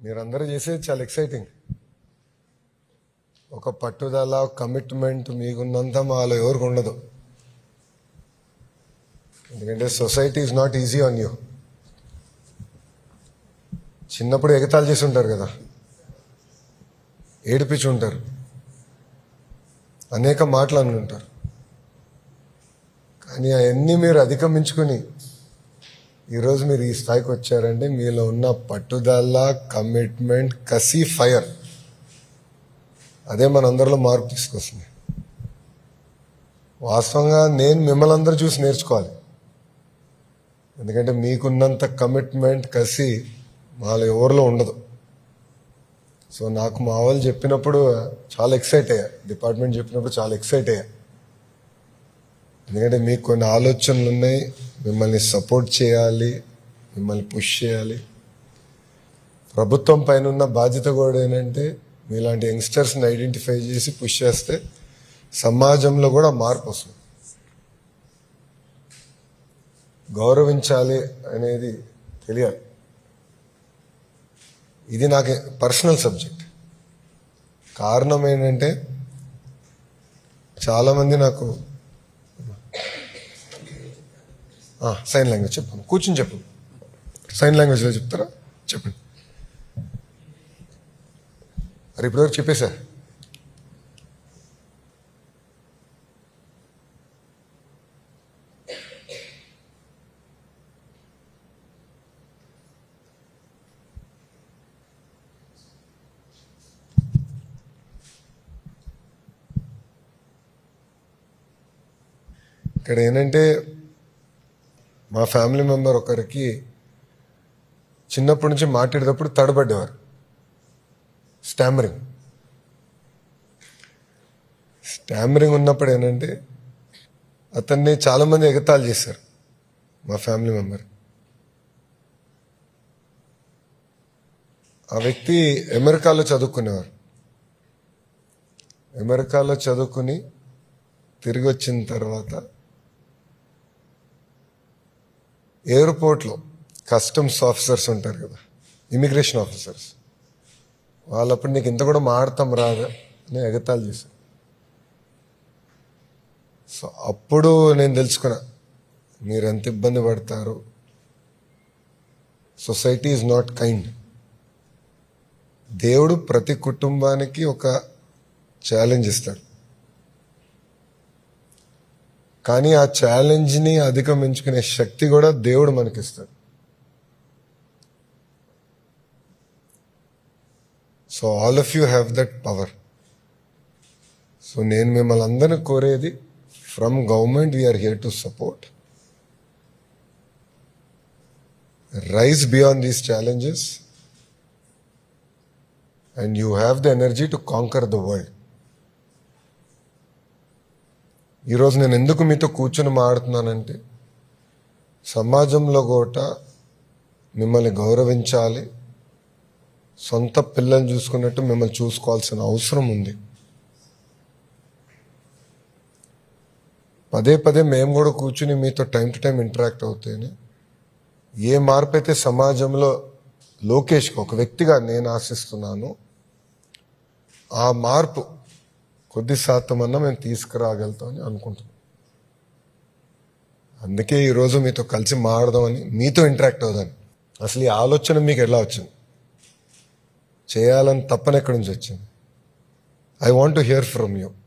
మీరందరూ చేసేది చాలా ఎక్సైటింగ్. ఒక పట్టుదల, కమిట్మెంట్ మీకున్నంత మాలో ఎవరికి ఉండదు. ఎందుకంటే society is not easy on you. చిన్నప్పుడు ఎగతాళి చేసి ఉంటారు కదా, ఏడిపించి ఉంటారు, అనేక మాటలు అనుకుంటారు. కానీ అవన్నీ మీరు అధిగమించుకొని ఈరోజు మీరు ఈ స్థాయికి వచ్చారంటే మీలో ఉన్న పట్టుదల, కమిట్మెంట్, కసి, ఫైర్, అదే మనందరిలో మార్పు తీసుకొస్తుంది. వాస్తవంగా నేను మిమ్మల్ని అందరూ చూసి నేర్చుకోవాలి. ఎందుకంటే మీకున్నంత కమిట్మెంట్, కసి మాలో ఎవరిలో ఉండదు. సో నాకు మా వాళ్ళు చెప్పినప్పుడు చాలా ఎక్సైట్ అయ్యా, డిపార్ట్మెంట్ చెప్పినప్పుడు చాలా ఎక్సైట్ అయ్యా. ఎందుకంటే మీకు కొన్ని ఆలోచనలు ఉన్నాయి, మిమ్మల్ని సపోర్ట్ చేయాలి, మిమ్మల్ని పుష్ చేయాలి. ప్రభుత్వం పైన ఉన్న బాధ్యత కూడా ఏంటంటే మీలాంటి యంగ్స్టర్స్ని ఐడెంటిఫై చేసి పుష్ చేస్తే సమాజంలో కూడా మార్పు వస్తుంది. గౌరవించాలి అనేది తెలియాలి. ఇది నాకు పర్సనల్ సబ్జెక్ట్. కారణం ఏంటంటే చాలామంది నాకు సైన్ లాంగ్వేజ్ చెప్పండి, కూర్చుని చెప్పండి, సైన్ లాంగ్వేజ్లో చెప్తారా చెప్పండి. మరి ఇప్పటివరకు చెప్పేశా. ఇక్కడ ఏంటంటే మా ఫ్యామిలీ మెంబర్ ఒకరికి చిన్నప్పటి నుంచి మాట్లాడేటప్పుడు తడబడ్డేవారు, స్టామరింగ్ ఉన్నప్పుడు ఏంటంటే అతన్ని చాలామంది ఎగతాళి చేశారు. మా ఫ్యామిలీ మెంబర్, ఆ వ్యక్తి అమెరికాలో చదువుకునేవారు. అమెరికాలో చదువుకుని తిరిగి వచ్చిన తర్వాత ఎయిర్పోర్ట్లో కస్టమ్స్ ఆఫీసర్స్ ఉంటారు కదా, ఇమిగ్రేషన్ ఆఫీసర్స్, వాళ్ళప్పుడు నీకు ఇంత కూడా మాడతాం రాదా అని ఎగతాళి చేశారు. సో అప్పుడు నేను తెలుసుకున్నా మీరు ఎంత ఇబ్బంది పడతారు. Society is not kind. దేవుడు ప్రతి కుటుంబానికి ఒక ఛాలెంజ్ ఇస్తాడు, కానీ ఆ ఛాలెంజ్ని అధిగమించుకునే శక్తి కూడా దేవుడు మనకిస్తాడు. So all of you have that power. So నేను మిమ్మల్ని అందరినీ కోరేది, from government we're here to support. Rise beyond these challenges and you have the energy to conquer the world. ఈరోజు నేను ఎందుకు మీతో కూర్చొని మాట్లాడుతున్నానంటే సమాజంలో కూడా మిమ్మల్ని గౌరవించాలి, సొంత పిల్లల్ని చూసుకున్నట్టు మిమ్మల్ని చూసుకోవాల్సిన అవసరం ఉంది. పదే పదే మేము కూడా కూర్చుని మీతో టైం టు టైం ఇంటరాక్ట్ అవుతేనే ఏ మార్పు అయితే సమాజంలో లోకేష్కి ఒక వ్యక్తిగా నేను ఆశిస్తున్నాను, ఆ మార్పు కొద్ది శాతం అన్నా మేము తీసుకురాగలుగుతామని అనుకుంటున్నాం. అందుకే ఈరోజు మీతో కలిసి మాడదామని, మీతో ఇంటరాక్ట్ అవుదామని. అసలు ఈ ఆలోచన మీకు ఎలా వచ్చింది, చేయాలని తప్పని ఎక్కడి నుంచి వచ్చింది? I want to hear from you.